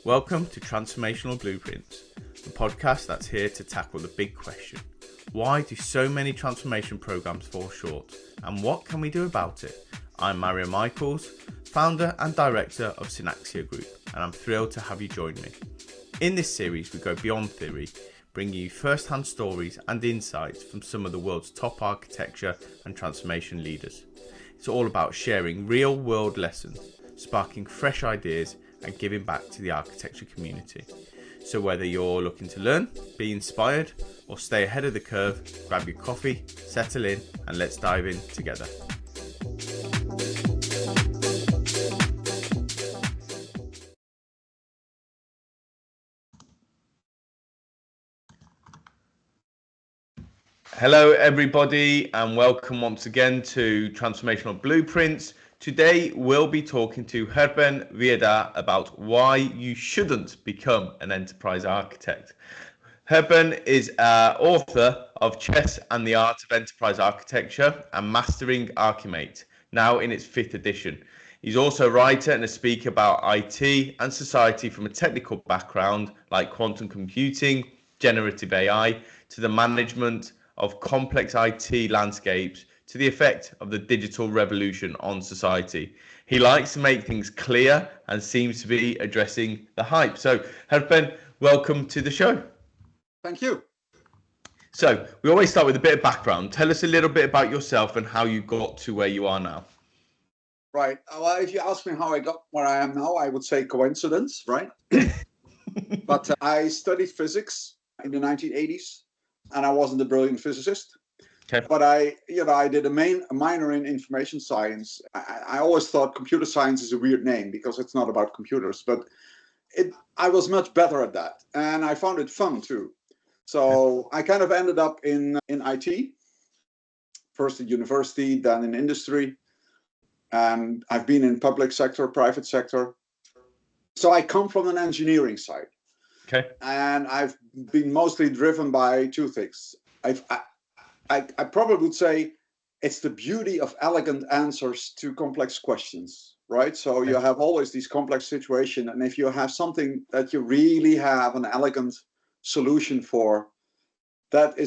Welcome to Transformational Blueprints, the podcast that's here to tackle the big question. Why do so many transformation programs fall short, and what can we do about it? I'm Mario Michaels, founder and director of Synaxia Group, and I'm thrilled to have you join me. In this series, we go beyond theory, bringing you first-hand stories and insights from some of the world's top architecture and transformation leaders. It's all about sharing real-world lessons, sparking fresh ideas, and giving back to the architecture community. So whether you're looking to learn, be inspired, or stay ahead of the curve, grab your coffee, settle in, and let's dive in together. Hello everybody, and welcome once again to Transformational Blueprints. Today we'll be talking to Gerben Weirda about why you shouldn't become an enterprise architect. Gerben is author of Chess and the Art of Enterprise Architecture and Mastering Archimate, now in its 5th edition. He's also a writer and a speaker about IT and society from a technical background like quantum computing, generative AI, to the management of complex IT landscapes, to the effect of the digital revolution on society. He likes to make things clear and seems to be addressing the hype. So, Gerben, welcome to the show. Thank you. So, we always start with a bit of background. Tell us a little bit about yourself and how you got to where you are now. Right. Well, if you ask me how I got where I am now, I would say coincidence, right? But I studied physics in the 1980s, and I wasn't a brilliant physicist. Okay. But I did a minor in information science. I always thought computer science is a weird name because it's not about computers, but I was much better at that, and I found it fun too. So I kind of ended up in IT, first at university, then in industry, and I've been in public sector, private sector. So I come from an engineering side. Okay. And I've been mostly driven by two things. I probably would say it's the beauty of elegant answers to complex questions, right? So you have always these complex situations, and if you have something that you really have an elegant solution for, that's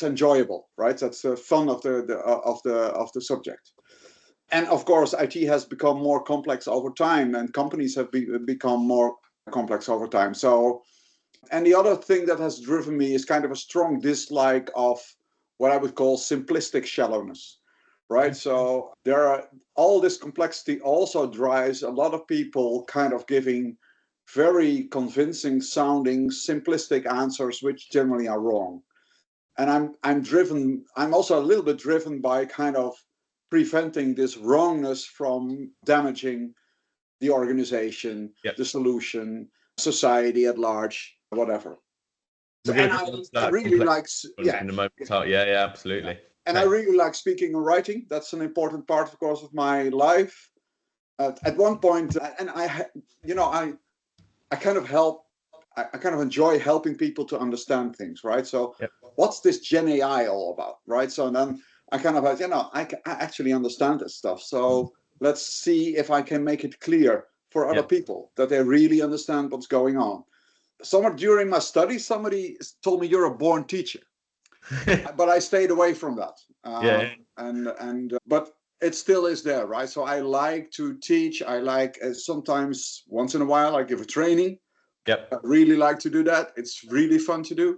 enjoyable, right? That's the fun of the subject. And of course, IT has become more complex over time, and companies have become more complex over time. So, and the other thing that has driven me is kind of a strong dislike of what I would call simplistic shallowness, right? So all this complexity also drives a lot of people kind of giving very convincing sounding simplistic answers, which generally are wrong. And I'm also a little bit driven by kind of preventing this wrongness from damaging the organization, the solution, society at large, whatever. So, and I really like, in the moment. Yeah, absolutely. And I really like speaking and writing. That's an important part, of course, of my life. At one point, and I kind of enjoy helping people to understand things, right? So, what's this Gen AI all about, right? So then I kind of, I actually understand this stuff. So let's see if I can make it clear for other people that they really understand what's going on. Somewhere during my studies, somebody told me you're a born teacher, but I stayed away from that. But it still is there, right? So I like to teach. I like sometimes once in a while I give a training. I really like to do that. It's really fun to do.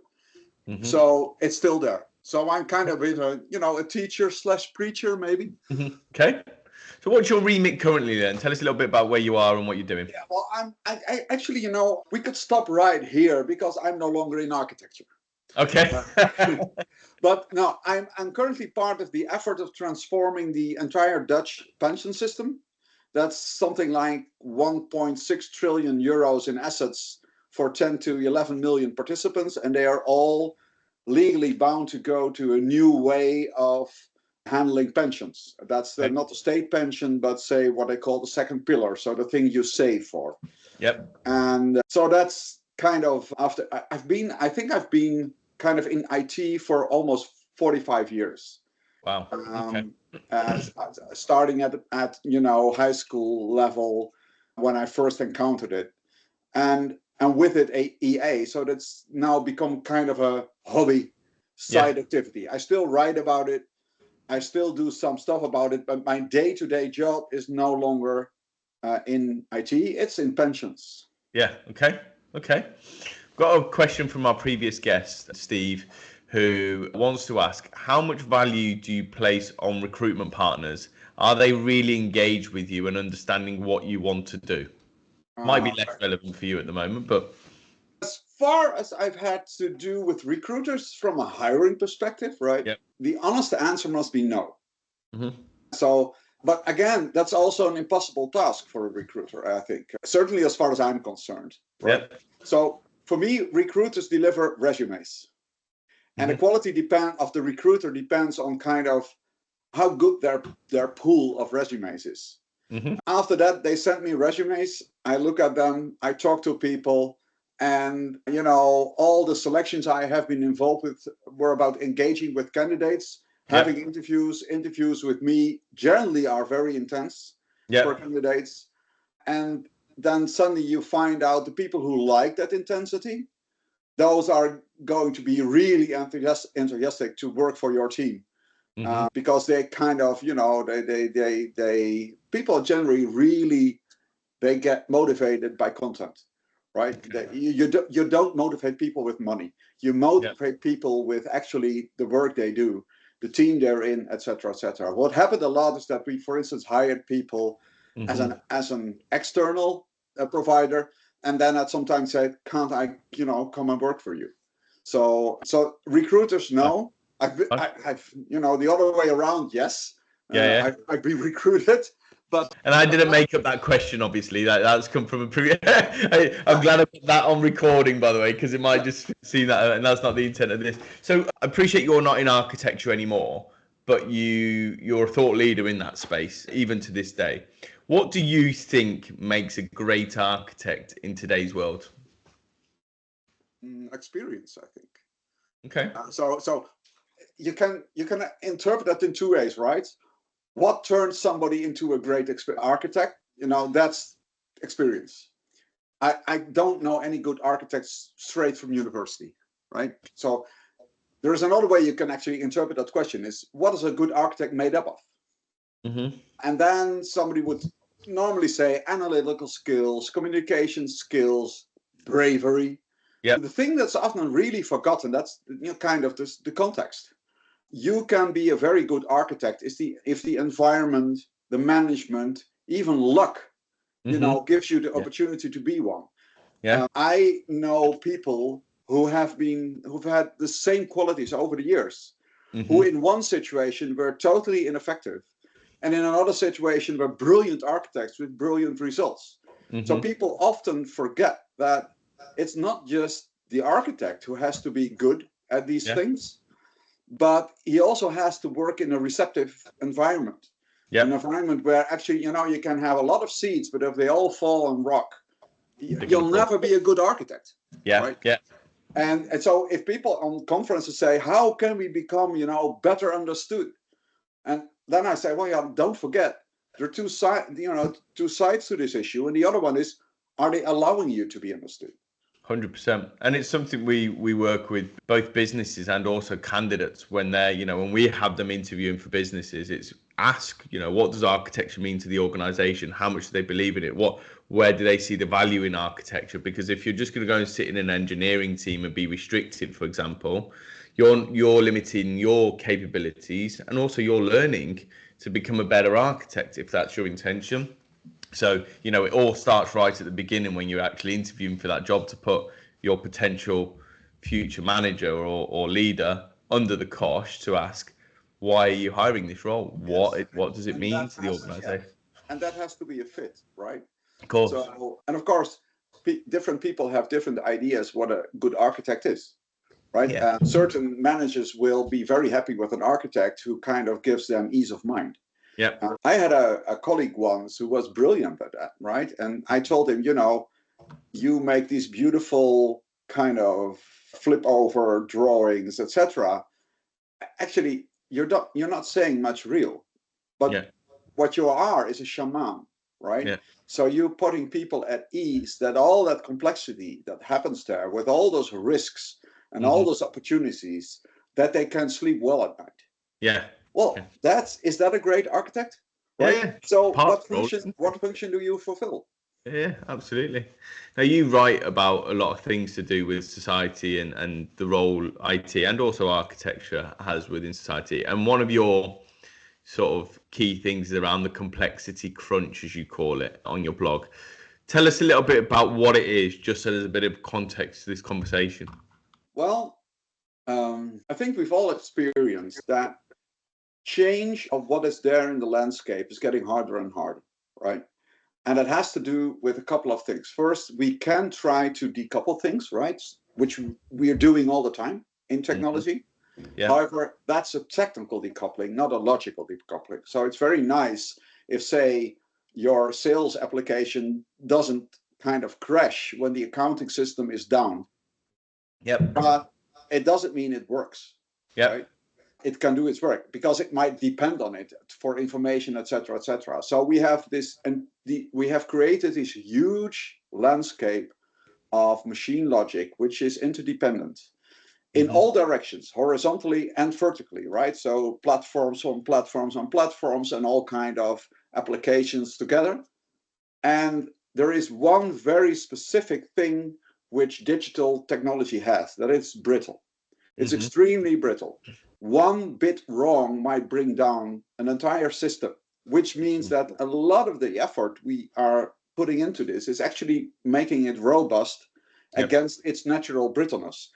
Mm-hmm. So it's still there. So I'm kind of a teacher / preacher maybe. Mm-hmm. Okay. So what's your remit currently then? Tell us a little bit about where you are and what you're doing. Yeah, well, I actually, we could stop right here because I'm no longer in architecture. Okay. But no, I'm currently part of the effort of transforming the entire Dutch pension system. That's something like 1.6 trillion euros in assets for 10 to 11 million participants, and they are all legally bound to go to a new way of handling pensions. That's not the state pension, but say what they call the second pillar. So the thing you save for. Yep. And so that's kind of after I've been kind of in IT for almost 45 years. Wow. Okay. Starting at high school level when I first encountered it. and with it a EA. So that's now become kind of a hobby side activity. I still write about it. I still do some stuff about it, but my day-to-day job is no longer in IT. It's in pensions. Yeah. Okay. Got a question from our previous guest, Steve, who wants to ask, how much value do you place on recruitment partners? Are they really engaged with you and understanding what you want to do? Might be less relevant for you at the moment, but as far as I've had to do with recruiters from a hiring perspective, right? Yep. The honest answer must be no. Mm-hmm. So, but again, that's also an impossible task for a recruiter, I think. Certainly as far as I'm concerned, right? Yep. So for me, recruiters deliver resumes. And the quality of the recruiter depends on kind of how good their pool of resumes is. Mm-hmm. After that, they send me resumes. I look at them. I talk to people. And, all the selections I have been involved with were about engaging with candidates, having interviews. Interviews with me generally are very intense for candidates. And then suddenly you find out the people who like that intensity, those are going to be really enthusiastic to work for your team. Mm-hmm. Because they kind of, they people generally really, they get motivated by content, right? Okay. You don't motivate people with money. You motivate people with actually the work they do, the team they're in, etc., etc. What happened a lot is that we, for instance, hired people as an external provider, and then at some time said, "Can't I, come and work for you?" So recruiters know. I've the other way around, yes. I've been recruited, but and I didn't make up that question. Obviously, that's come from a previous. I'm glad I put that on recording, by the way, because it might just seem that, and that's not the intent of this. So I appreciate you're not in architecture anymore, but you're a thought leader in that space, even to this day. What do you think makes a great architect in today's world? Experience, I think. Okay. So you can interpret that in two ways, right? What turns somebody into a great architect? That's experience. I don't know any good architects straight from university, right? So there's another way you can actually interpret that question is, what is a good architect made up of? Mm-hmm. And then somebody would normally say analytical skills, communication skills, bravery. Yeah. The thing that's often really forgotten, that's kind of the context. You can be a very good architect if the environment, the management, even luck, gives you the opportunity to be one. Yeah. I know people who've had the same qualities over the years, who in one situation were totally ineffective, and in another situation were brilliant architects with brilliant results. So people often forget that it's not just the architect who has to be good at these things, but he also has to work in a receptive environment. An environment where actually, you can have a lot of seeds, but if they all fall on rock, you'll never be a good architect. Right? Yeah. And so if people on conferences say, how can we become, better understood? And then I say, well, don't forget, there are two sides to this issue. And the other one is, are they allowing you to be understood? 100%. And it's something we work with both businesses and also candidates when they're, when we have them interviewing for businesses, it's ask, what does architecture mean to the organization? How much do they believe in it? Where do they see the value in architecture? Because if you're just going to go and sit in an engineering team and be restricted, for example, you're limiting your capabilities and also your learning to become a better architect, if that's your intention. So, it all starts right at the beginning when you're actually interviewing for that job to put your potential future manager or leader under the cosh to ask, why are you hiring this role? Yes. What does it mean to the organization? And that has to be a fit, right? Of course. And of course, different people have different ideas what a good architect is, right? Yeah. Certain managers will be very happy with an architect who kind of gives them ease of mind. Yeah, I had a colleague once who was brilliant at that, right? And I told him, you make these beautiful kind of flip over drawings, etc. Actually, you're not saying much real, but what you are is a shaman. right? Yeah. So you're putting people at ease that all that complexity that happens there with all those risks and all those opportunities, that they can sleep well at night. Yeah. Well, is that a great architect, right? Yeah. So Part what of the role, function isn't it? what function do you fulfill? Yeah, absolutely. Now, you write about a lot of things to do with society and the role IT and also architecture has within society. And one of your sort of key things is around the complexity crunch, as you call it, on your blog. Tell us a little bit about what it is, just so there's a bit of context to this conversation. Well, I think we've all experienced that change of what is there in the landscape is getting harder and harder, right? And it has to do with a couple of things. First, we can try to decouple things, right? Which we are doing all the time in technology. Yeah. However, that's a technical decoupling, not a logical decoupling. So it's very nice if, say, your sales application doesn't kind of crash when the accounting system is down. Yep. But it doesn't mean it works. Yep. Right? It can do its work because it might depend on it for information, etc., etc. So we have this, and we have created this huge landscape of machine logic, which is interdependent in all directions, horizontally and vertically, right? So platforms on platforms on platforms, and all kind of applications together. And there is one very specific thing which digital technology has, that it's brittle. It's extremely brittle. One bit wrong might bring down an entire system, which means that a lot of the effort we are putting into this is actually making it robust against its natural brittleness.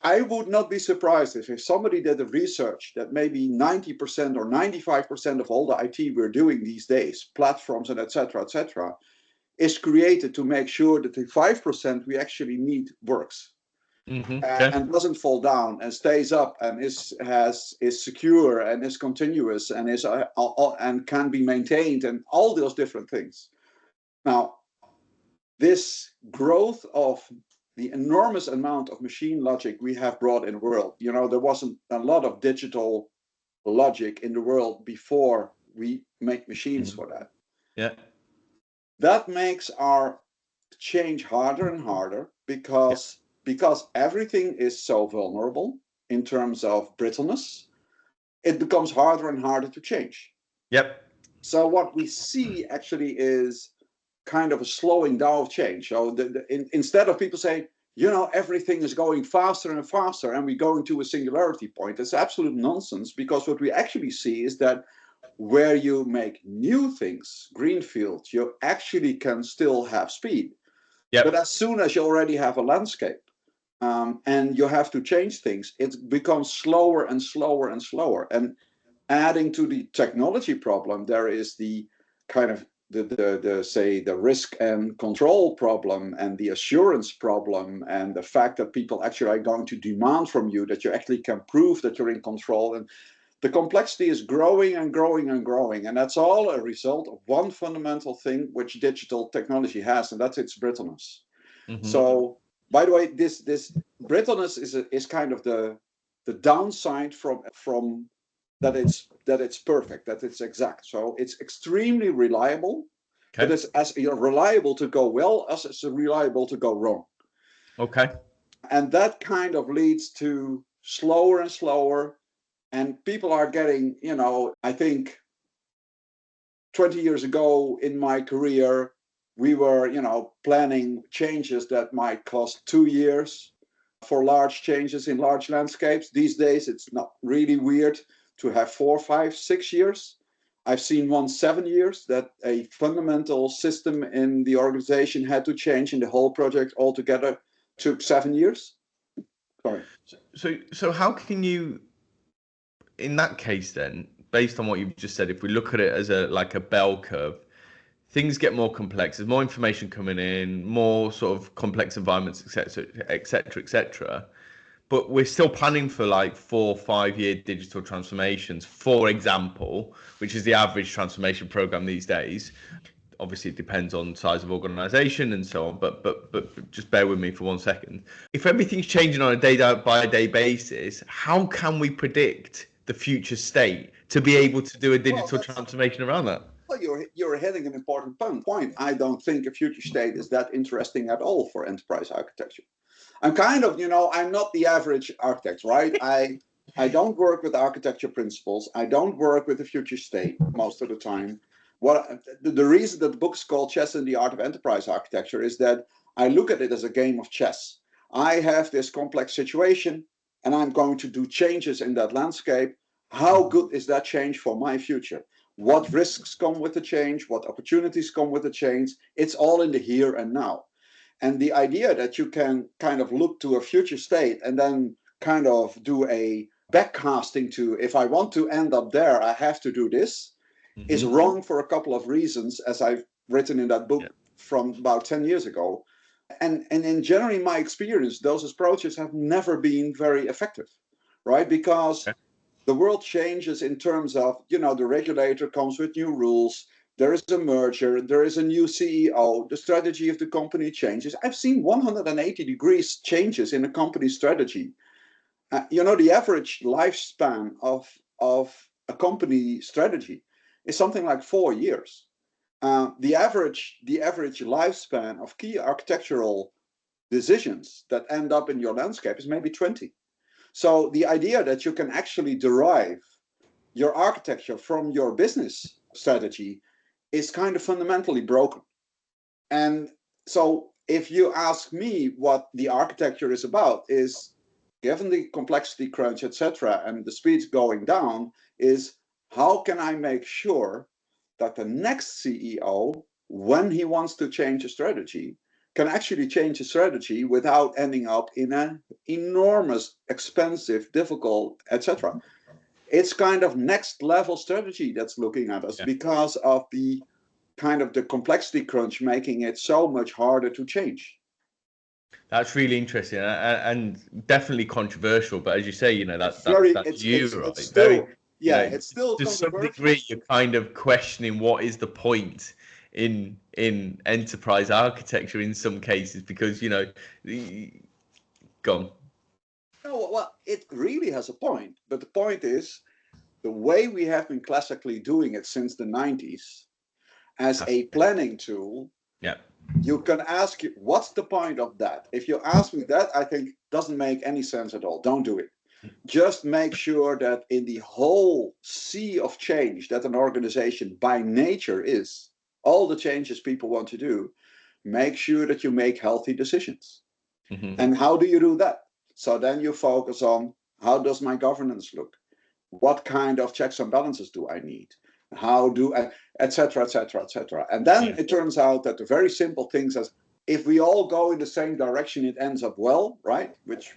I would not be surprised if somebody did the research that maybe 90% or 95% of all the IT we're doing these days, platforms and etc., is created to make sure that the 5% we actually need works. And doesn't fall down and stays up and is secure and is continuous and is and can be maintained and all those different things. Now, this growth of the enormous amount of machine logic we have brought in the world, there wasn't a lot of digital logic in the world before we make machines for that. Yeah. That makes our change harder and harder because everything is so vulnerable in terms of brittleness. It becomes harder and harder to change. Yep. So what we see actually is kind of a slowing down of change. So instead of people saying, everything is going faster and faster and we're going to a singularity point, that's absolute nonsense, because what we actually see is that where you make new things, greenfield, you actually can still have speed. Yep. But as soon as you already have a landscape and you have to change things, it becomes slower and slower and slower. And adding to the technology problem, there is the kind of the risk and control problem and the assurance problem and the fact that people actually are going to demand from you that you actually can prove that you're in control. And the complexity is growing and growing and growing. And that's all a result of one fundamental thing which digital technology has, and that's its brittleness. So, by the way, this brittleness is kind of the downside from that it's perfect, that it's exact. So it's extremely reliable, but it's as reliable to go well as it's reliable to go wrong. Okay. And that kind of leads to slower and slower. And people are getting, I think 20 years ago in my career, we were, planning changes that might cost 2 years for large changes in large landscapes. These days, it's not really weird to have 4, 5, 6 years. I've seen 7 years that a fundamental system in the organization had to change, and the whole project altogether took 7 years. Sorry. So how can you, in that case then, based on what you've just said, if we look at it as like a bell curve, things get more complex. There's more information coming in, more sort of complex environments, etc. But we're still planning for like 4 or 5 year digital transformations, for example, which is the average transformation program these days. Obviously, it depends on size of organization and so on, but just bear with me for 1 second. If everything's changing on a day-by-day basis, how can we predict the future state to be able to do a digital transformation around that? well, you're hitting an important point. I don't think a future state is that interesting at all for enterprise architecture. I'm kind of, I'm not the average architect, right? I don't work with architecture principles. I don't work with the future state most of the time. The reason that the book is called Chess in the Art of Enterprise Architecture is that I look at it as a game of chess. I have this complex situation, and I'm going to do changes in that landscape. How good is that change for my future? What risks come with the change? What opportunities come with the change? It's all in the here and now. And the idea that you can kind of look to a future state and then kind of do a backcasting to, if I want to end up there, I have to do this, is wrong for a couple of reasons, as I've written in that book from about 10 years ago. And in generally my experience, those approaches have never been very effective, right? Because the world changes in terms of, the regulator comes with new rules. There is a merger, there is a new CEO, the strategy of the company changes. I've seen 180 degrees changes in a company strategy. The average lifespan of a company strategy is something like 4 years. The average lifespan of key architectural decisions that end up in your landscape is maybe 20. So the idea that you can actually derive your architecture from your business strategy is kind of fundamentally broken. And so if you ask me what the architecture is about, is given the complexity crunch, etc., and the speeds going down, is how can I make sure that the next CEO, when he wants to change a strategy, can actually change a strategy without ending up in an enormous, expensive, difficult, etc. It's kind of next level strategy that's looking at us because of the kind of the complexity crunch making it so much harder to change. That's really interesting and definitely controversial. But as you say, that's you, right? It's still, it's still to some controversial. degree, you're kind of questioning what is the point in enterprise architecture in some cases, because gone. No, well, it really has a point, but the point is the way we have been classically doing it since the 90s as a planning tool. You can ask, what's the point of that? If you ask me that, I think doesn't make any sense at all. Don't do it. Just make sure that in the whole sea of change that an organization by nature is, all the changes people want to do, make sure that you make healthy decisions. And how do you do that? So then you focus on, how does my governance look? What kind of checks and balances do I need? How do I, etc., etc., etc. And then it turns out that the very simple things as, if we all go in the same direction, it ends up well, right? Which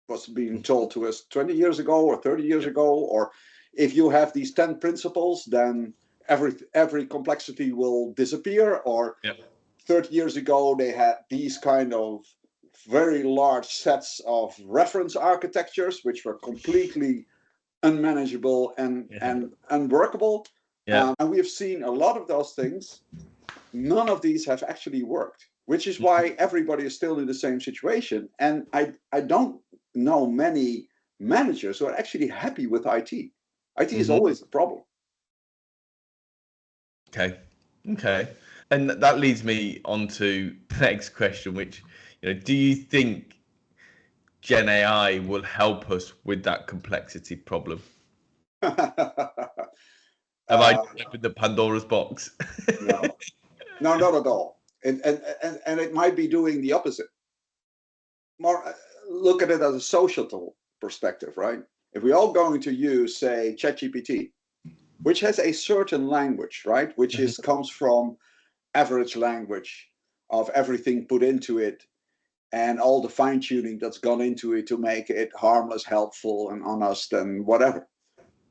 was being told to us 20 years ago or 30 years ago. Or if you have these 10 principles, then every complexity will disappear. Or 30 years ago, they had these kind of very large sets of reference architectures, which were completely unmanageable and unworkable. And we have seen a lot of those things. None of these have actually worked, which is why everybody is still in the same situation. And I don't know many managers who are actually happy with IT. IT is always the problem. Okay. And that leads me on to the next question, which, do you think Gen AI will help us with that complexity problem? Have I opened the Pandora's box? No, not at all. And it might be doing the opposite. More look at it as a societal perspective, right? If we're all going to use, say, ChatGPT, which has a certain language, right, which comes from average language of everything put into it and all the fine-tuning that's gone into it to make it harmless, helpful, and honest, and whatever.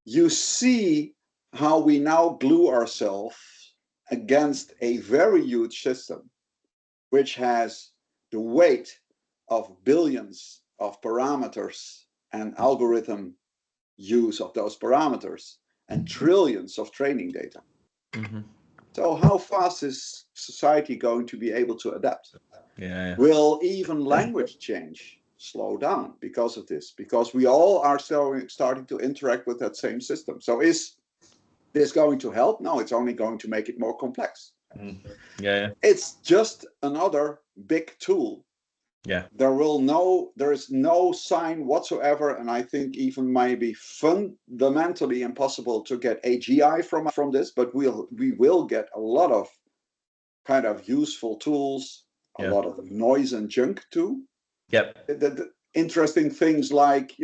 You see how we now glue ourselves against a very huge system, which has the weight of billions of parameters and algorithm use of those parameters and trillions of training data. So how fast is society going to be able to adapt? Will even language change slow down because of this? Because we all are starting to interact with that same system. So is this going to help? No, it's only going to make it more complex. Yeah. It's just another big tool. Yeah. There is no sign whatsoever, and I think even maybe fundamentally impossible to get AGI from this, but we will get a lot of kind of useful tools, a lot of noise and junk too. Yep. The interesting things like,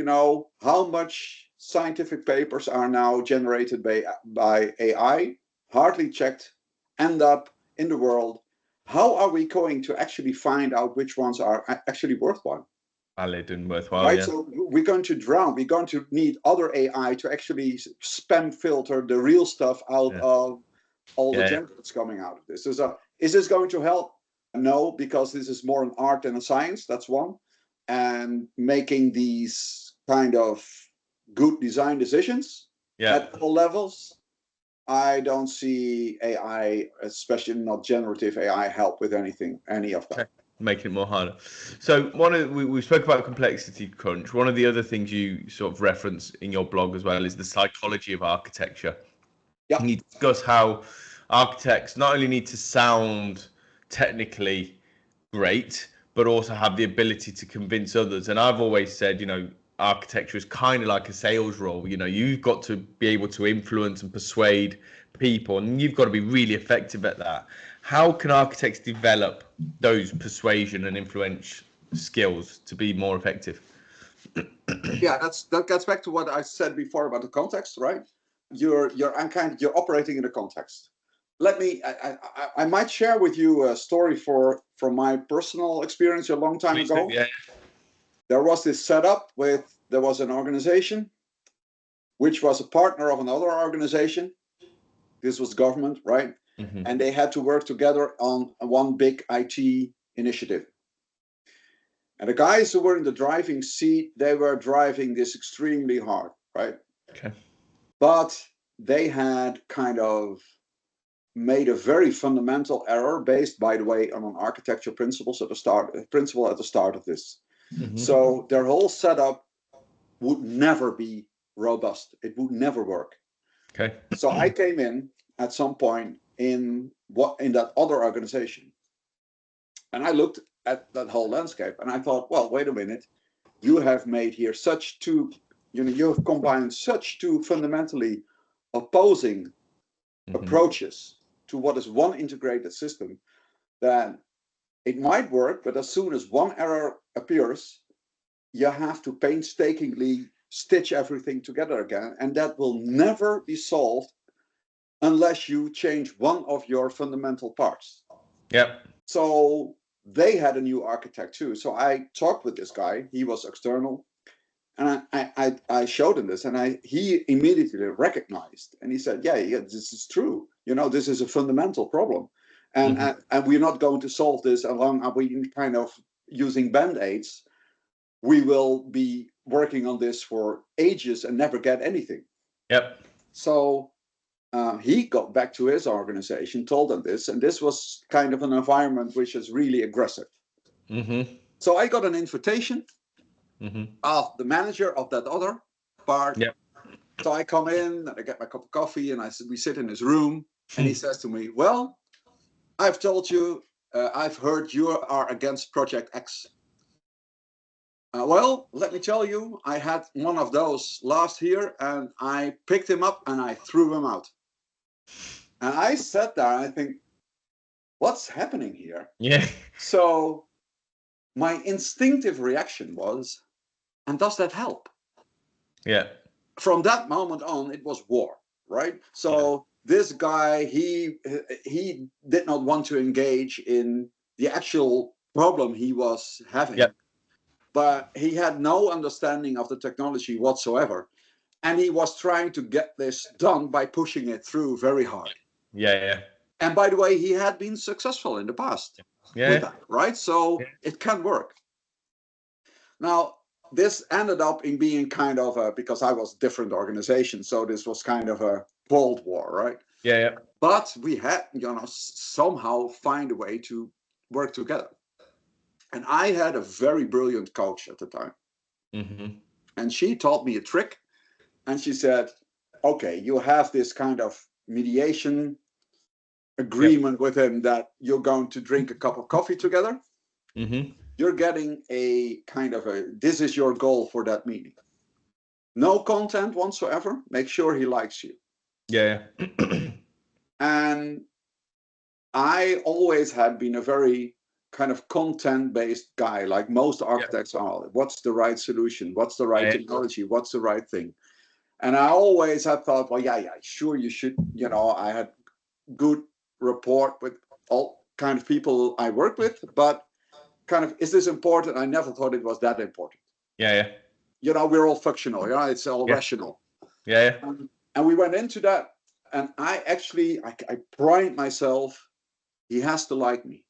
how much scientific papers are now generated by AI, hardly checked, end up in the world. How are we going to actually find out which ones are actually worthwhile? Valid and worthwhile, right? Yeah. So we're going to drown. We're going to need other AI to actually spam filter the real stuff out of all the junk that's coming out of this. Is this going to help? No, because this is more an art than a science. That's one. And making these kind of good design decisions at all levels, I don't see AI, especially not generative AI, help with any of that. Making it more harder. So we spoke about complexity crunch. One of the other things you sort of reference in your blog as well is the psychology of architecture. Yeah. And you discuss how architects not only need to sound technically great, but also have the ability to convince others. And I've always said, architecture is kind of like a sales role. You've got to be able to influence and persuade people, and you've got to be really effective at that. How can architects develop those persuasion and influence skills to be more effective? Yeah, that gets back to what I said before about the context, right? You're operating in a context. I might share with you a story from my personal experience a long time ago. Yeah. There was this setup there was an organization which was a partner of another organization. This was government, right? Mm-hmm. And they had to work together on one big IT initiative. And the guys who were in the driving seat, they were driving this extremely hard, right? Okay. But they had kind of made a very fundamental error based, by the way, on an architecture principle at the start of this. Mm-hmm. So their whole setup would never be robust. It would never work. Okay. So I came in at some point in that other organization, and I looked at that whole landscape, and I thought, well, wait a minute, you have made here you have combined such two fundamentally opposing approaches to what is one integrated system, that it might work, but as soon as one error appears, you have to painstakingly stitch everything together again, and that will never be solved unless you change one of your fundamental parts. Yep. So they had a new architect too. So I talked with this guy. He was external, and I showed him this, and he immediately recognized, and he said, yeah, this is true. This is a fundamental problem, and we're not going to solve this along. We kind of using band-aids. We will be working on this for ages and never get anything. Yep. So he got back to his organization, told them this, and this was kind of an environment which is really aggressive. Mm-hmm. So I got an invitation of the manager of that other part. Yep. So I come in and I get my cup of coffee, and we sit in his room, and he says to me, well, I've told you, I've heard you are against Project X. Well, let me tell you, I had one of those last year, and I picked him up and I threw him out. And I sat there and I think, what's happening here? Yeah. So my instinctive reaction was, and does that help? Yeah. From that moment on, it was war, right? So this guy, he did not want to engage in the actual problem he was having. Yep. But he had no understanding of the technology whatsoever. And he was trying to get this done by pushing it through very hard. Yeah. And by the way, he had been successful in the past with that, right? So it can work. Now, this ended up in being kind of because I was a different organization, so this was kind of a Cold War, right? Yeah. But we had, somehow find a way to work together. And I had a very brilliant coach at the time. Mm-hmm. And she taught me a trick. And she said, okay, you have this kind of mediation Yep. agreement with him that you're going to drink a cup of coffee together. Mm-hmm. You're getting a kind of this is your goal for that meeting. No content whatsoever. Make sure he likes you. Yeah. And I always had been a very kind of content-based guy, like most Yep. architects are. What's the right solution? What's the right Yeah. technology? What's the right thing? And I always had thought, well, yeah, sure, you should. I had good rapport with all kind of people I work with, but kind of, is this important? I never thought it was that important. Yeah. We're all functional. It's all Yeah. rational. Yeah. And we went into that, and I pride myself. He has to like me.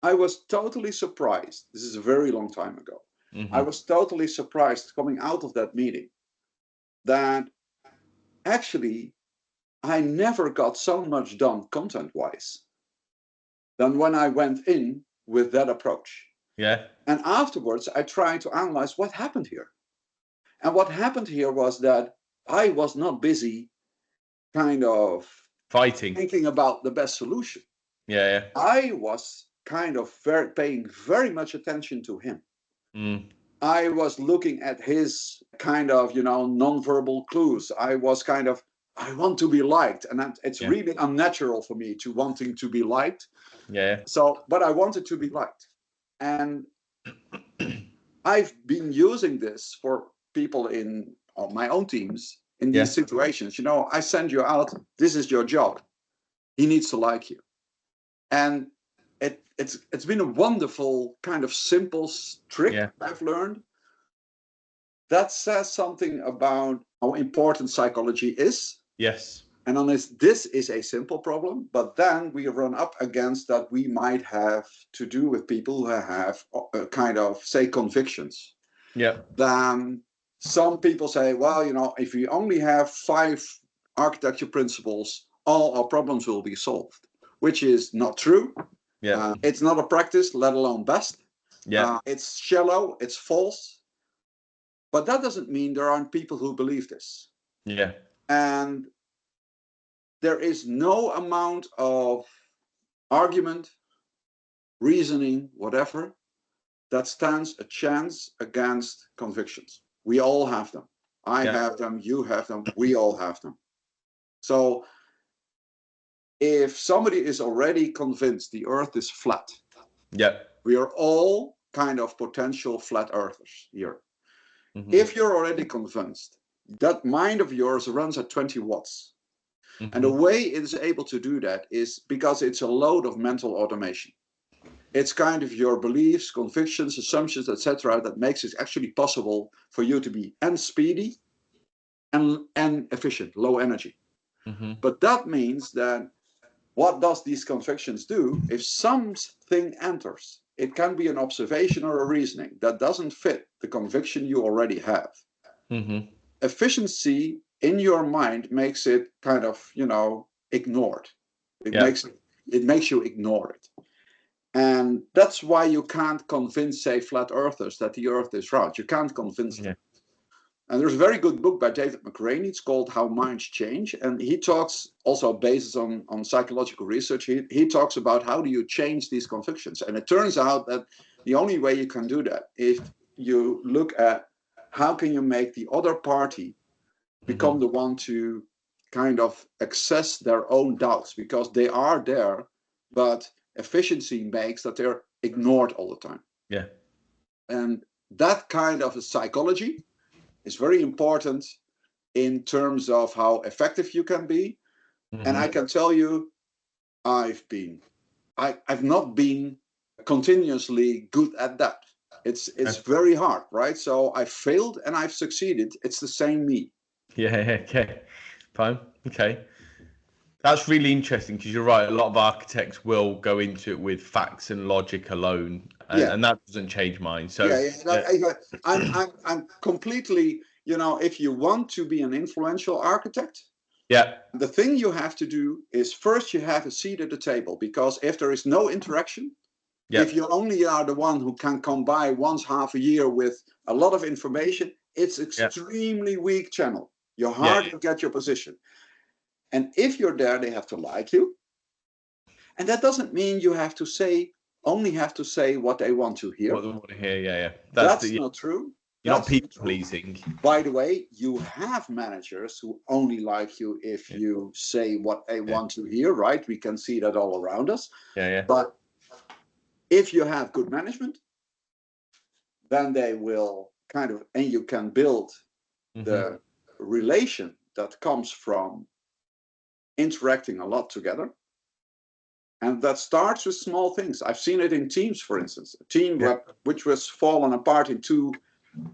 I was totally surprised. This is a very long time ago. I Mm-hmm. was totally surprised coming out of that meeting that actually I never got so much done content-wise than when I went in with that approach. Yeah. And afterwards, I tried to analyze what happened here. And what happened here was that I was not busy kind of Fighting. thinking about the best solution. Yeah. I was kind of paying very much attention to him. Mm. I was looking at his kind of, nonverbal clues. I was kind of, I want to be liked. And it's Yeah. really unnatural for me to wanting to be liked. Yeah. So, but I wanted to be liked. And I've been using this for people in my own teams in Yeah. these situations. I send you out, this is your job. He needs to like you. And it's been a wonderful kind of simple trick Yeah. I've learned that says something about how important psychology is. Yes. And on this is a simple problem, but then we run up against that we might have to do with people who have kind of, say, convictions. Yeah. Then some people say, well, if we only have 5 architecture principles, all our problems will be solved, which is not true. Yeah. It's not a practice, let alone best. Yeah. It's shallow, it's false. But that doesn't mean there aren't people who believe this. Yeah. And there is no amount of argument, reasoning, whatever, that stands a chance against convictions. We all have them. I have them, you have them, we all have them. So if somebody is already convinced the earth is flat, Yeah. we are all kind of potential flat earthers here. Mm-hmm. If you're already convinced, that mind of yours runs at 20 watts. Mm-hmm. And the way it is able to do that is because it's a load of mental automation. It's kind of your beliefs, convictions, assumptions, etc., that makes it actually possible for you to be and speedy and efficient, low energy. Mm-hmm. But that means that what does these convictions do? If something enters, it can be an observation or a reasoning that doesn't fit the conviction you already have. Mm-hmm. Efficiency in your mind makes it kind of, ignored. It makes you ignore it. And that's why you can't convince, say, flat earthers that the earth is round. You can't convince them. And there's a very good book by David McRaney. It's called How Minds Change. And he talks, also based on psychological research, he talks about how do you change these convictions. And it turns out that the only way you can do that is you look at how can you make the other party become the one to kind of access their own doubts, because they are there, but efficiency makes that they're ignored all the time. Yeah. And that kind of a psychology is very important in terms of how effective you can be. Mm-hmm. And I can tell you, I've not been continuously good at that. It's very hard, right? So I failed and I've succeeded. It's the same me. Yeah. Okay. Fine. Okay. That's really interesting because you're right. A lot of architects will go into it with facts and logic alone, and that doesn't change mine. So I'm completely, if you want to be an influential architect, the thing you have to do is first you have a seat at the table, because if there is no interaction, if you only are the one who can come by once half a year with a lot of information, it's extremely weak channel. You're hard to get your position. And if you're there, they have to like you. And that doesn't mean you have to only have to say what they want to hear. What they want to hear, yeah. That's not true. You're not people pleasing. By the way, you have managers who only like you if you say what they want to hear, right? We can see that all around us. But if you have good management, then they will and you can build the relation that comes from interacting a lot together. And that starts with small things. I've seen it in teams, for instance, a team which was fallen apart in 2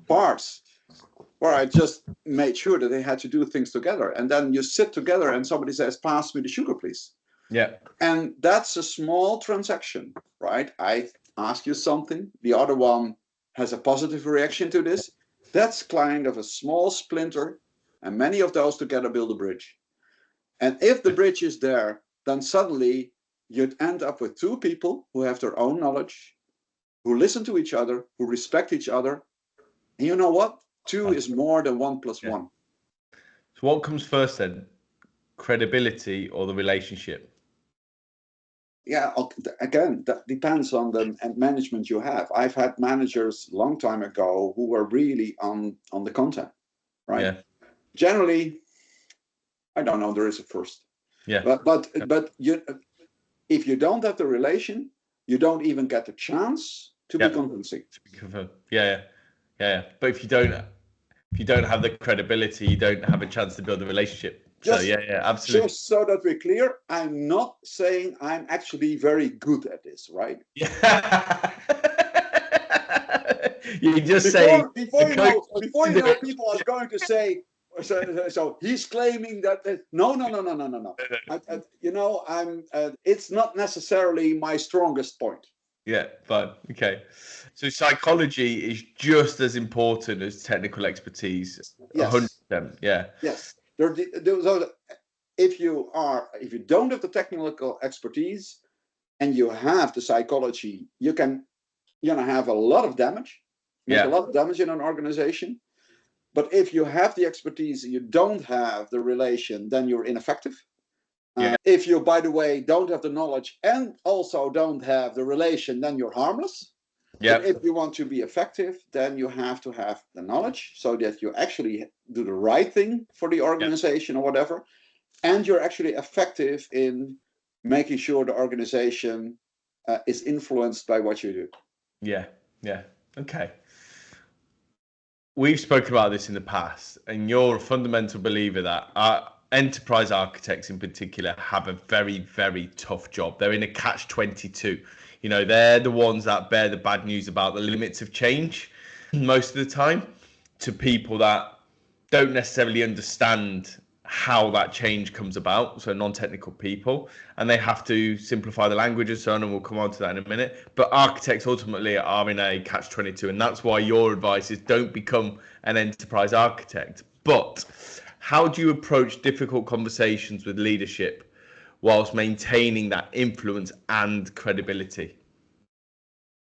parts, where I just made sure that they had to do things together. And then you sit together and somebody says, pass me the sugar, please. Yeah. And that's a small transaction, right? I ask you something, the other one has a positive reaction to this. That's kind of a small splinter, and many of those together build a bridge. And if the bridge is there, then suddenly you'd end up with 2 people who have their own knowledge, who listen to each other, who respect each other. And you know what? 2 is more than 1 + 1. So what comes first then? Credibility or the relationship? Yeah, again, that depends on the management you have. I've had managers a long time ago who were really on the content, right? Yeah. Generally, I don't know, there is a first. Yeah. But if you don't have the relation, you don't even get the chance to be convincing. Yeah. But if you don't have the credibility, you don't have a chance to build a relationship. Absolutely. Just so that we're clear, I'm not saying I'm actually very good at this, right? Yeah. You just say before you know, people are going to say, so he's claiming that. No. It's not necessarily my strongest point. Yeah, fine. Okay. So psychology is just as important as technical expertise. 100%. Yeah. Yes. If you don't have the technical expertise and you have the psychology, you can have a lot of damage, make a lot of damage in an organization. But if you have the expertise and you don't have the relation, then you're ineffective. If you, by the way, don't have the knowledge and also don't have the relation, then you're harmless. But if you want to be effective, then you have to have the knowledge so that you actually do the right thing for the organization or whatever. And you're actually effective in making sure the organization is influenced by what you do. Yeah. Okay. We've spoken about this in the past, and you're a fundamental believer that enterprise architects in particular have a very, very tough job. They're in a catch-22. They're the ones that bear the bad news about the limits of change most of the time to people that don't necessarily understand how that change comes about, so non-technical people, and they have to simplify the language and so on, and we'll come on to that in a minute. But architects ultimately are in a catch-22, and that's why your advice is don't become an enterprise architect. But how do you approach difficult conversations with leadership whilst maintaining that influence and credibility?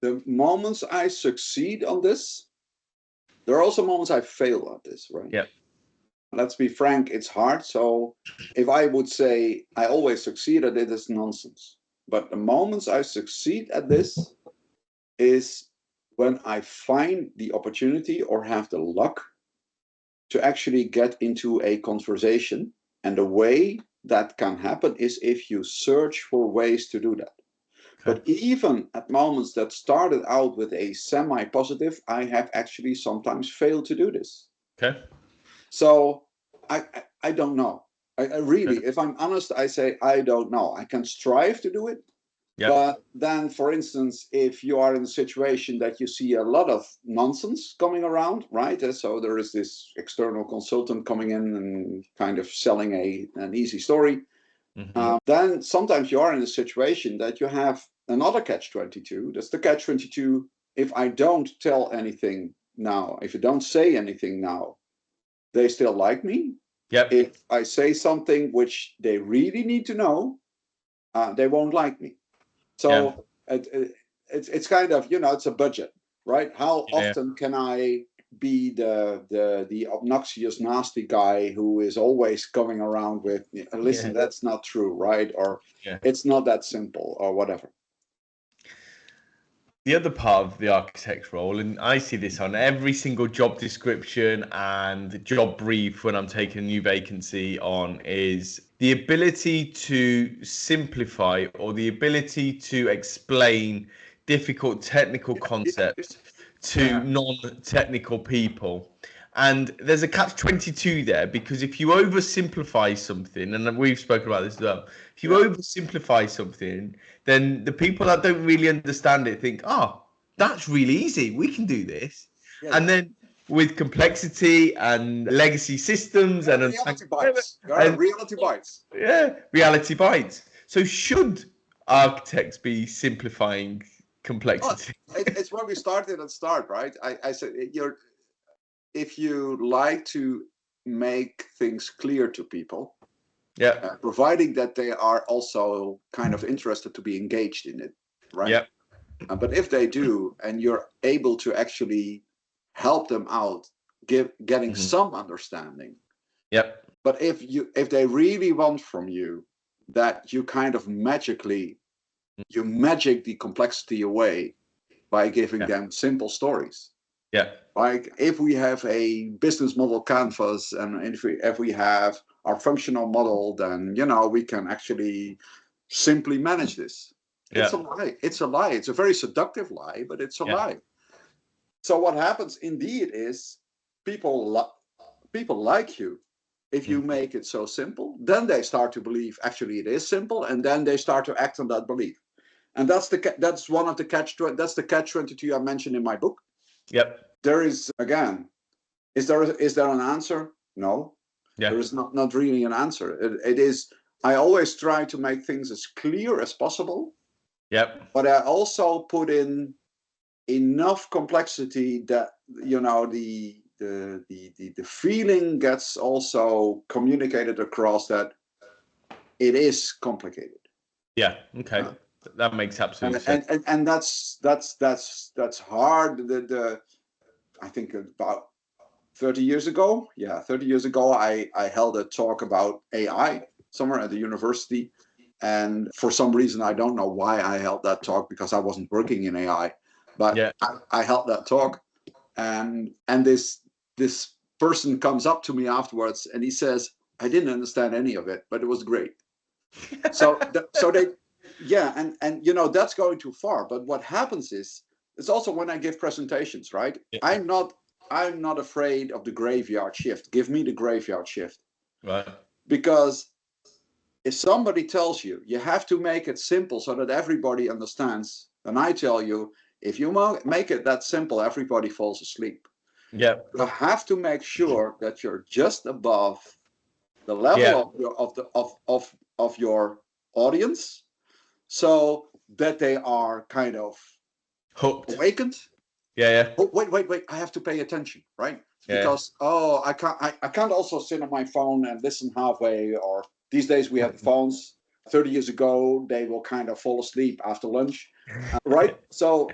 The moments I succeed on this, there are also moments I fail at this, right? Yeah. Let's be frank, it's hard. So if I would say I always succeed at it, it's nonsense. But the moments I succeed at this is when I find the opportunity or have the luck to actually get into a conversation. And the way that can happen is if you search for ways to do that. Okay. But even at moments that started out with a semi-positive, I have actually sometimes failed to do this. Okay. So I don't know. I really, if I'm honest, I say I don't know. I can strive to do it. Yep. But then, for instance, if you are in a situation that you see a lot of nonsense coming around, right? So there is this external consultant coming in and kind of selling an easy story. Mm-hmm. Then sometimes you are in a situation that you have another catch-22. That's the catch-22. If I don't tell anything now, if you don't say anything now, they still like me. Yep. If I say something which they really need to know, they won't like me. So it's kind of, it's a budget, right? How often can I be the obnoxious, nasty guy who is always coming around with, listen, that's not true, right? Or it's not that simple, or whatever. The other part of the architect's role, and I see this on every single job description and job brief when I'm taking a new vacancy on, is the ability to simplify or the ability to explain difficult technical concepts to non-technical people. And there's a catch-22 there, because if you oversimplify something, and we've spoken about this as well, if you oversimplify something, then the people that don't really understand it think, oh, that's really easy, we can do this. And then with complexity and legacy systems and reality bites. Reality bites. Yeah, reality bites. So should architects be simplifying complexity? It's where we started at start, right? I said if you like to make things clear to people, providing that they are also kind of interested to be engaged in it, right? But if they do, and you're able to actually help them out, getting some understanding. But if they really want from you that you kind of magic the complexity away by giving them simple stories. Like if we have a business model canvas, and if we have our functional model, then we can actually simply manage this. It's a lie. It's a lie. It's a very seductive lie, but it's a lie. So what happens indeed is people like you. If you make it so simple, then they start to believe actually it is simple, and then they start to act on that belief. And that's one of the catch-22 I mentioned in my book. There is, again, is there an answer? No. There is not really an answer. It is, I always try to make things as clear as possible. But I also put in enough complexity that the feeling gets also communicated across that it is complicated. That makes absolute sense. And that's hard. I think about 30 years ago. 30 years ago, I held a talk about AI somewhere at the university. And for some reason, I don't know why I held that talk, because I wasn't working in AI. But I held that talk, and this person comes up to me afterwards, and he says, I didn't understand any of it, but it was great. So that's going too far. But what happens is, it's also when I give presentations, right? I'm not afraid of the graveyard shift. Give me the graveyard shift. Right. Because if somebody tells you have to make it simple so that everybody understands, then I tell you, if you make it that simple, everybody falls asleep. You have to make sure that you're just above the level of your audience, so that they are kind of hooked, awakened. Oh, wait, I have to pay attention, right? Because I can't also sit on my phone and listen halfway. Or these days we have the phones. 30 years ago, they will kind of fall asleep after lunch, right? So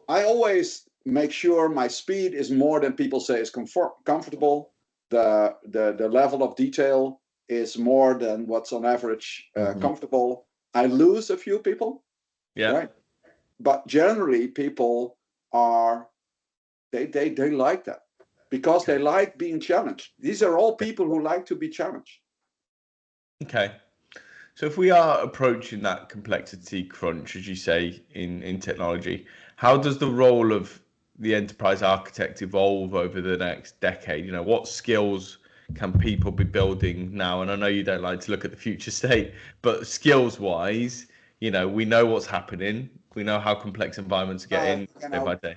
I always make sure my speed is more than people say is comfortable. The level of detail is more than what's on average comfortable. I lose a few people, right? But generally, people are they like that, because they like being challenged. These are all people who like to be challenged. Okay. So if we are approaching that complexity crunch, as you say, in technology, how does the role of the enterprise architect evolve over the next decade? What skills can people be building now? And I know you don't like to look at the future state, but skills wise, we know what's happening. We know how complex environments are getting day by day.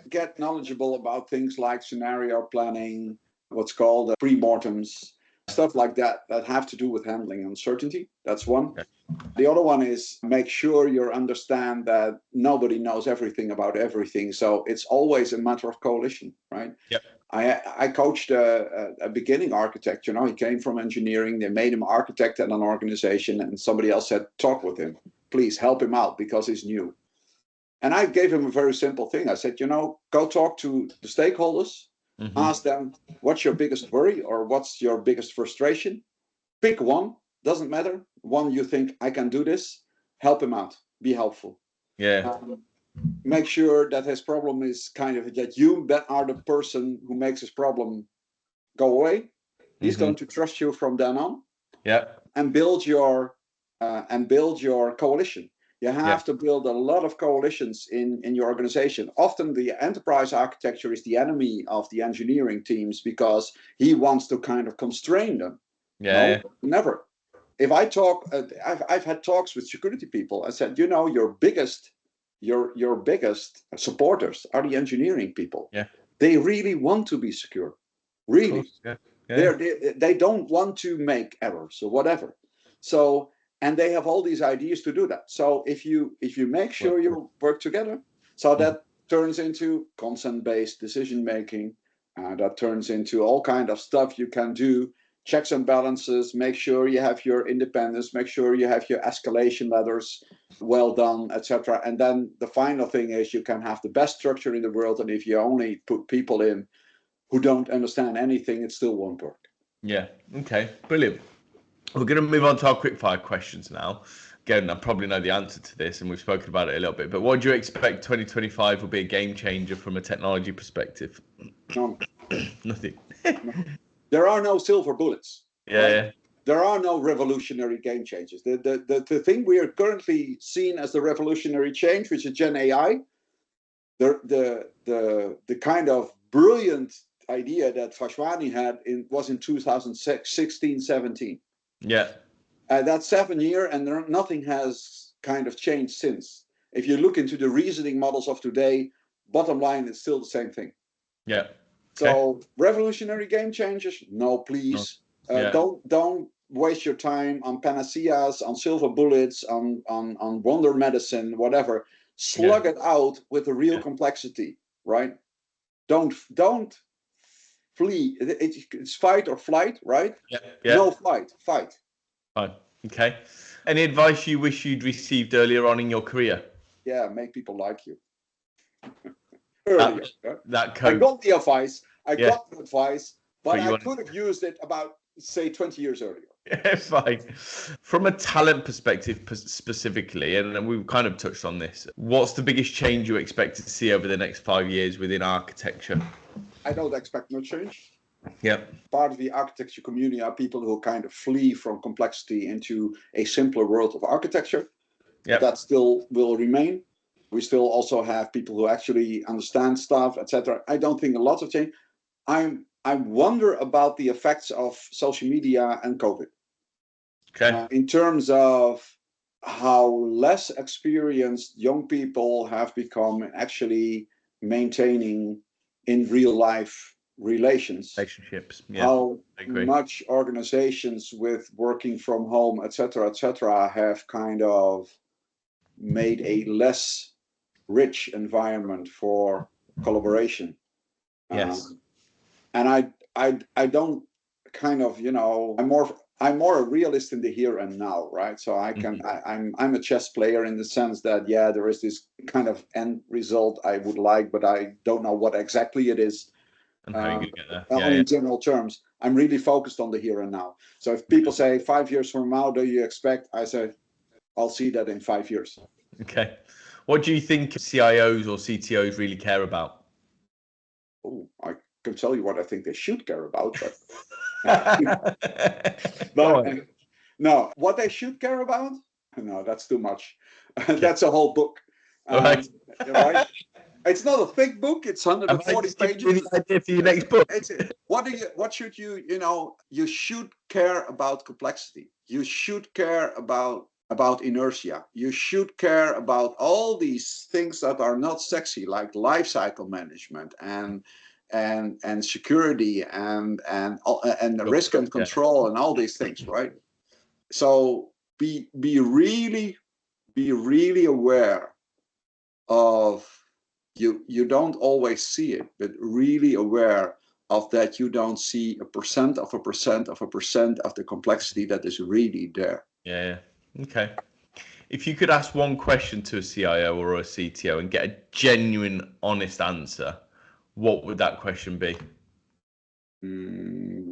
Get knowledgeable about things like scenario planning, what's called pre-mortems, stuff like that have to do with handling uncertainty. That's one. The other one is make sure you understand that nobody knows everything about everything. So it's always a matter of coalition, right? I coached a beginning architect. He came from engineering. They made him architect at an organization, and somebody else said, talk with him. Please help him out because he's new. And I gave him a very simple thing. I said, go talk to the stakeholders, ask them, what's your biggest worry or what's your biggest frustration? Pick one, doesn't matter. One you think, I can do this, help him out, be helpful. Yeah. Make sure that his problem is kind of that you are the person who makes his problem go away. He's going to trust you from then on. Yeah. And build your coalition. You have to build a lot of coalitions in your organization. Often the enterprise architecture is the enemy of the engineering teams because he wants to kind of constrain them. Yeah. No, never. If I talk, I've had talks with security people. I said, your biggest supporters are the engineering people. Yeah. They really want to be secure. Really. Yeah. Yeah. They don't want to make errors or whatever. So, and they have all these ideas to do that. So if you make sure you work together, so that turns into consent-based decision making, that turns into all kind of stuff you can do, checks and balances, make sure you have your independence, make sure you have your escalation ladders well done, etc. And then the final thing is you can have the best structure in the world, and if you only put people in who don't understand anything, it still won't work. Yeah. Okay. Brilliant. We're going to move on to our quickfire questions now. Again, I probably know the answer to this, and we've spoken about it a little bit. But what do you expect 2025 will be a game changer from a technology perspective? None. Nothing. There are no silver bullets. Yeah. Right? Yeah. There are no revolutionary game changers. The thing we are currently seeing as the revolutionary change, which is Gen AI, the kind of brilliant idea that Vashwani had was in 2016, 17. Yeah. That's 7 years, and nothing has kind of changed since. If you look into the reasoning models of today, bottom line, it's still the same thing. Yeah. Okay. So revolutionary game changers, no, please. Don't waste your time on panaceas, on silver bullets, on wonder medicine, whatever. Slug it out with the real complexity, right? Don't flee. It's fight or flight, right? Yeah. No fight. Fine. Okay. Any advice you wish you'd received earlier on in your career? Yeah, make people like you. Earlier. That I got the advice. Got the advice, but I could have used it about, say, 20 years earlier. Yeah, fine. From a talent perspective specifically, and we've kind of touched on this, what's the biggest change you expect to see over the next 5 years within architecture? I don't expect no change. Yep. Part of the architecture community are people who kind of flee from complexity into a simpler world of architecture. Yep. That still will remain. We still also have people who actually understand stuff, etc. I don't think a lot of change. I wonder about the effects of social media and COVID. Okay. In terms of how less experienced young people have become actually maintaining in real life relationships. Yeah, how much organizations with working from home, etc., have kind of made a less rich environment for collaboration. Yes. And I don't kind of, I'm more a realist in the here and now, right? So I'm a chess player in the sense that, there is this kind of end result I would like, but I don't know what exactly it is. And how you get there. In general terms, I'm really focused on the here and now. So if people say 5 years from now, do you expect? I say, I'll see that in 5 years. Okay. What do you think CIOs or CTOs really care about? Oh, I can tell you what I think they should care about, but no, what they should care about? No, that's too much. That's a whole book. Right? It's not a thick book. It's 140 pages. The idea for your next book. What should you should care about complexity. You should care about inertia. You should care about all these things that are not sexy, like lifecycle management and security and the risk and control and all these things, right? So be really aware of you don't always see it, but really aware of that you don't see a percent of a percent of a percent of the complexity that is really there. Yeah. Okay. If you could ask one question to a CIO or a CTO and get a genuine, honest answer, what would that question be?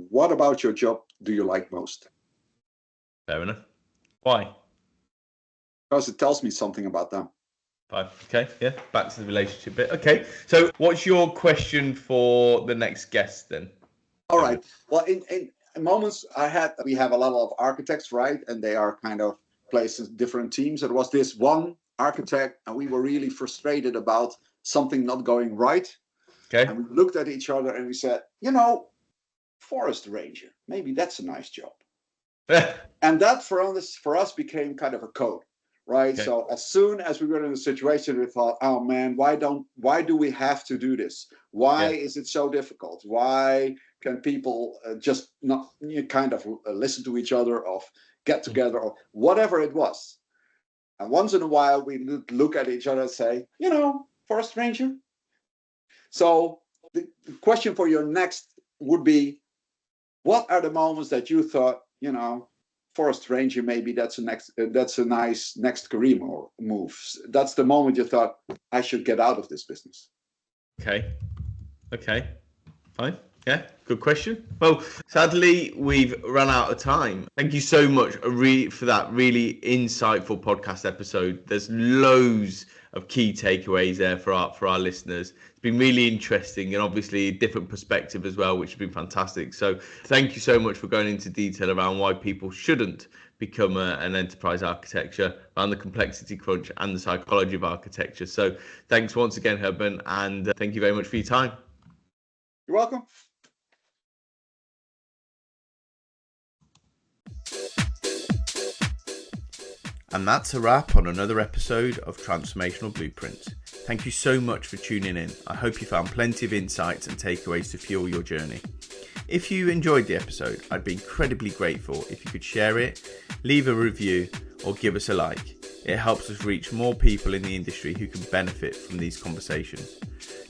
What about your job do you like most? Fair enough. Why? Because it tells me something about them. Fine. Okay, yeah, back to the relationship bit. Okay, so what's your question for the next guest then? All right. Well, in moments we have a lot of architects, right? And they are kind of placed in different teams. There was this one architect, and we were really frustrated about something not going right. Okay. And we looked at each other and we said, forest ranger, maybe that's a nice job. And that for us became kind of a code, right? Okay. So as soon as we were in a situation, we thought, oh man, why do we have to do this? Why is it so difficult? Why can people just not kind of listen to each other, or get together, or whatever it was? And once in a while, we look at each other and say, forest ranger. So the question for your next would be, what are the moments that you thought, forest ranger, maybe that's a nice next career move. That's the moment you thought, I should get out of this business. Okay, fine. Yeah, good question. Well, sadly, we've run out of time. Thank you so much for that really insightful podcast episode. There's loads of key takeaways there for our listeners. It's been really interesting, and obviously a different perspective as well, which has been fantastic. So thank you so much for going into detail around why people shouldn't become an enterprise architecture, around the complexity crunch and the psychology of architecture. So thanks once again, Gerben, and thank you very much for your time. You're welcome. And that's a wrap on another episode of Transformational Blueprints. Thank you so much for tuning in. I hope you found plenty of insights and takeaways to fuel your journey. If you enjoyed the episode, I'd be incredibly grateful if you could share it, leave a review, or give us a like. It helps us reach more people in the industry who can benefit from these conversations.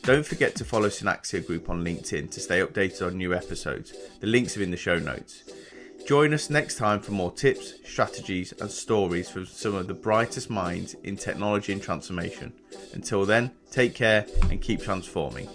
Don't forget to follow Synaxia Group on LinkedIn to stay updated on new episodes. The links are in the show notes. Join us next time for more tips, strategies, and stories from some of the brightest minds in technology and transformation. Until then, take care and keep transforming.